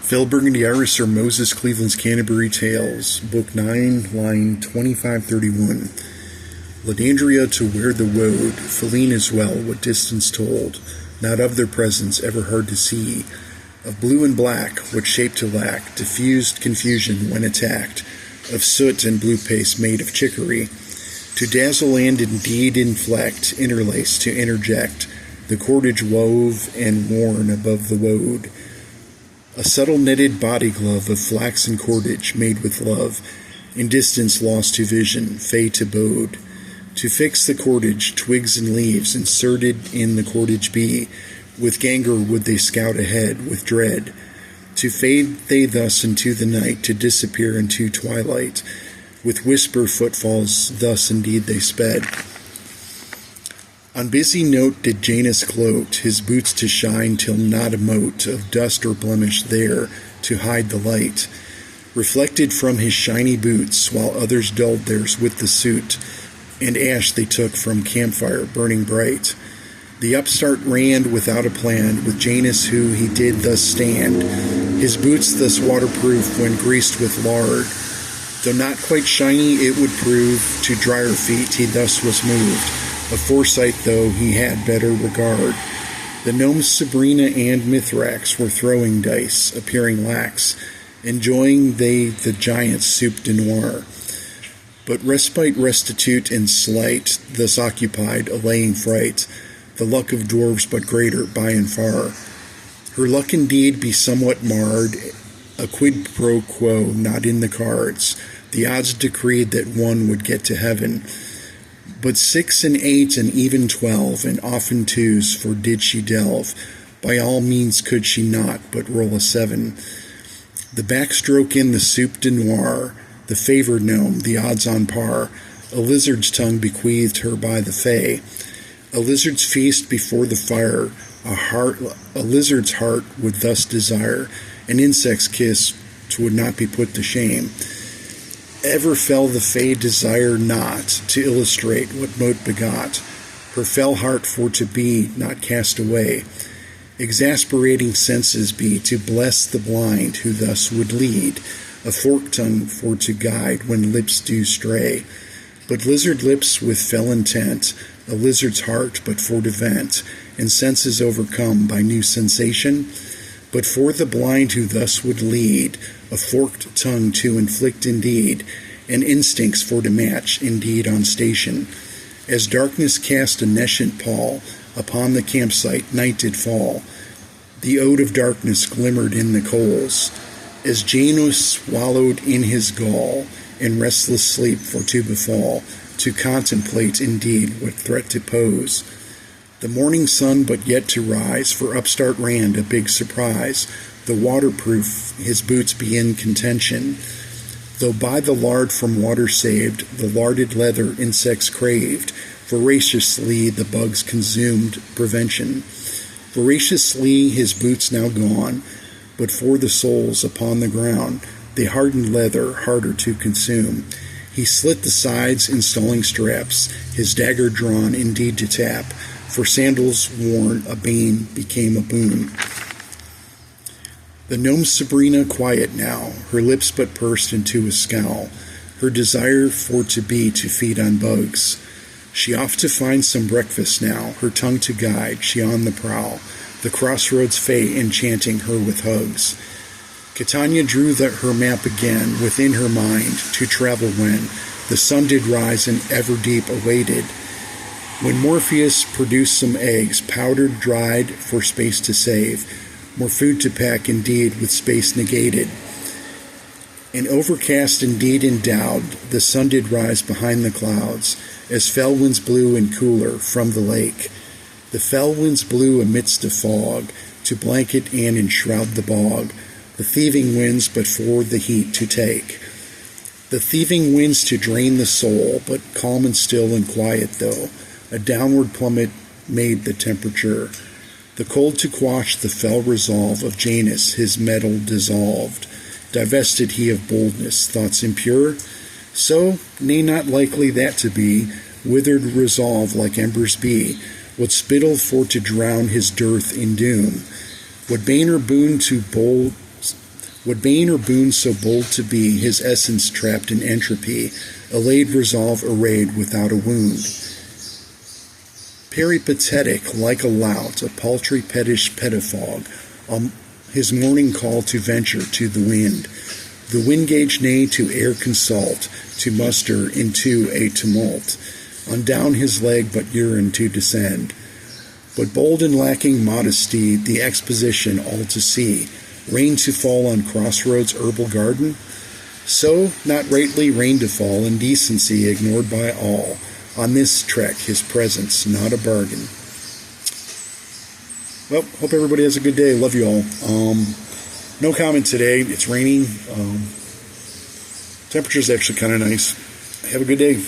Phil Burgundy Iris or Moses Cleveland's Canterbury Tales, Book 9, line 2531. Ladandria to where the woad, Feline as well, what distance told, not of their presence ever hard to see, of blue and black, what shape to lack, diffused confusion when attacked, of soot and blue paste made of chicory, to dazzle and indeed inflect, interlace to interject, the cordage wove and worn above the woad, a subtle knitted body glove of flaxen cordage made with love, in distance lost to vision, fate abode. To fix the cordage, twigs and leaves inserted in the cordage be, with ganger would they scout ahead, with dread. To fade they thus into the night, to disappear into twilight. With whisper footfalls thus indeed they sped. On busy note did Janus gloat, his boots to shine till not a mote of dust or blemish there to hide the light. Reflected from his shiny boots, while others dulled theirs with the soot, and ash they took from campfire burning bright. The upstart ran without a plan, with Janus who he did thus stand, his boots thus waterproof when greased with lard. Though not quite shiny it would prove, to drier feet he thus was moved. Of foresight, though, he had better regard. The gnomes Sabrina and Mithrax were throwing dice, appearing lax, enjoying they the giant's soup de noir. But respite restitute and slight, thus occupied, allaying fright, the luck of dwarves but greater by and far. Her luck indeed be somewhat marred, a quid pro quo not in the cards. The odds decreed that one would get to heaven, but 6 and 8 and even 12, and often 2s, for did she delve, by all means could she not but roll a 7. The backstroke in the soup de noir, the favored gnome, the odds on par, a lizard's tongue bequeathed her by the fae, a lizard's feast before the fire, a lizard's heart would thus desire, an insect's kiss would not be put to shame. Ever fell the fae desire not to illustrate what mote begot, her fell heart for to be not cast away. Exasperating senses be to bless the blind who thus would lead, a forked tongue for to guide when lips do stray. But lizard lips with fell intent, a lizard's heart but for to vent, and senses overcome by new sensation. But for the blind who thus would lead, a forked tongue to inflict indeed, and instincts for to match indeed on station. As darkness cast a nescient pall upon the campsite, night did fall. The ode of darkness glimmered in the coals, as Janus swallowed in his gall, in restless sleep for to befall, to contemplate indeed what threat to pose. The morning sun but yet to rise, for upstart Rand a big surprise, the waterproof his boots be in contention. Though by the lard from water saved, the larded leather insects craved, voraciously the bugs consumed prevention. Voraciously his boots now gone, but for the soles upon the ground, the hardened leather harder to consume. He slit the sides, installing straps, his dagger drawn indeed to tap, for sandals worn a bane became a boon. The gnome Sabrina quiet now, her lips but pursed into a scowl, her desire for to be to feed on bugs. She off to find some breakfast now, her tongue to guide, she on the prowl, the crossroads fae enchanting her with hugs. Catania drew her map again within her mind to travel when the sun did rise and ever deep awaited. When Morpheus produced some eggs, powdered, dried, for space to save, more food to pack indeed with space negated. And overcast indeed endowed, the sun did rise behind the clouds, as fell winds blew and cooler from the lake. The fell winds blew amidst a fog, to blanket and enshroud the bog, the thieving winds but for the heat to take. The thieving winds to drain the soul, but calm and still and quiet though, a downward plummet made the temperature. The cold to quash the fell resolve of Janus his metal dissolved. Divested he of boldness, thoughts impure? So, nay, not likely that to be, withered resolve like embers be, what spittle for to drown his dearth in doom. What bane or boon to bold What bane or boon so bold to be, his essence trapped in entropy, allayed resolve arrayed without a wound. Peripatetic, like a lout, a paltry pettish pedagogue, his morning call to venture to the wind. The wind gauge nay to air consult, to muster into a tumult. On down his leg but urine to descend. But bold and lacking modesty, the exposition all to see. Rain to fall on crossroads herbal garden? So, not rightly rain to fall, in decency ignored by all. On this trek, his presence not a bargain. Well, hope everybody has a good day. Love you all. No comment today. It's raining. Temperature's actually kind of nice. Have a good day.